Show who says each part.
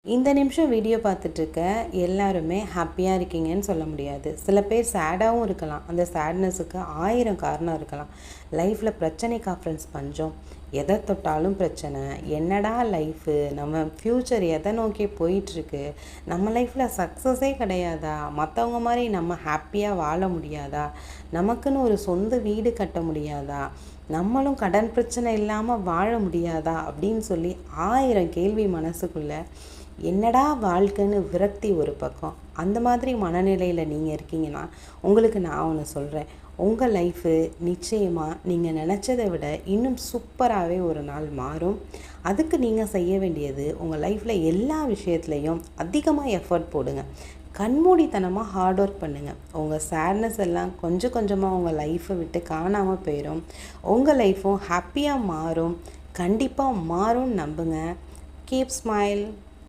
Speaker 1: இந்த நிமிஷம் வீடியோ பார்த்துட்ருக்க எல்லாருமே ஹாப்பியாக இருக்கீங்கன்னு சொல்ல முடியாது. சில பேர் சேடாகவும் இருக்கலாம். அந்த சேட்னஸுக்கு 1000 காரணம் இருக்கலாம். லைஃப்பில் பிரச்சனைக்கா ஃப்ரெண்ட்ஸ் பஞ்சம். எதை தொட்டாலும் பிரச்சனை. என்னடா லைஃபு, நம்ம ஃப்யூச்சர் எதை நோக்கி போயிட்டுருக்கு, நம்ம லைஃப்பில் சக்ஸஸே கிடையாதா, மற்றவங்க மாதிரி நம்ம ஹாப்பியாக வாழ முடியாதா, நமக்குன்னு ஒரு சொந்த வீடு கட்ட முடியாதா, நம்மளும் கடன் பிரச்சனை இல்லாமல் வாழ முடியாதா அப்படின்னு சொல்லி 1000 கேள்வி மனசுக்குள்ளே. என்னடா வாழ்க்கைன்னு விரக்தி ஒரு பக்கம். அந்த மாதிரி மனநிலையில் நீங்கள் இருக்கீங்கன்னா உங்களுக்கு நான் ஒன்று சொல்கிறேன். உங்கள் லைஃபு நிச்சயமாக நீங்கள் நினச்சதை விட இன்னும் சூப்பராகவே ஒரு நாள் மாறும். அதுக்கு நீங்கள் செய்ய வேண்டியது, உங்கள் லைஃப்பில் எல்லா விஷயத்துலையும் அதிகமாக எஃபர்ட் போடுங்க. கண்மூடித்தனமாக ஹார்ட் ஒர்க் பண்ணுங்கள். உங்கள் சேட்னஸ் எல்லாம் கொஞ்சம் கொஞ்சமாக உங்கள் லைஃப்பை விட்டு காணாமல் போயிடும். உங்கள் லைஃப்பும் ஹாப்பியாக மாறும். கண்டிப்பாக மாறும்னு நம்புங்க. Keep smile.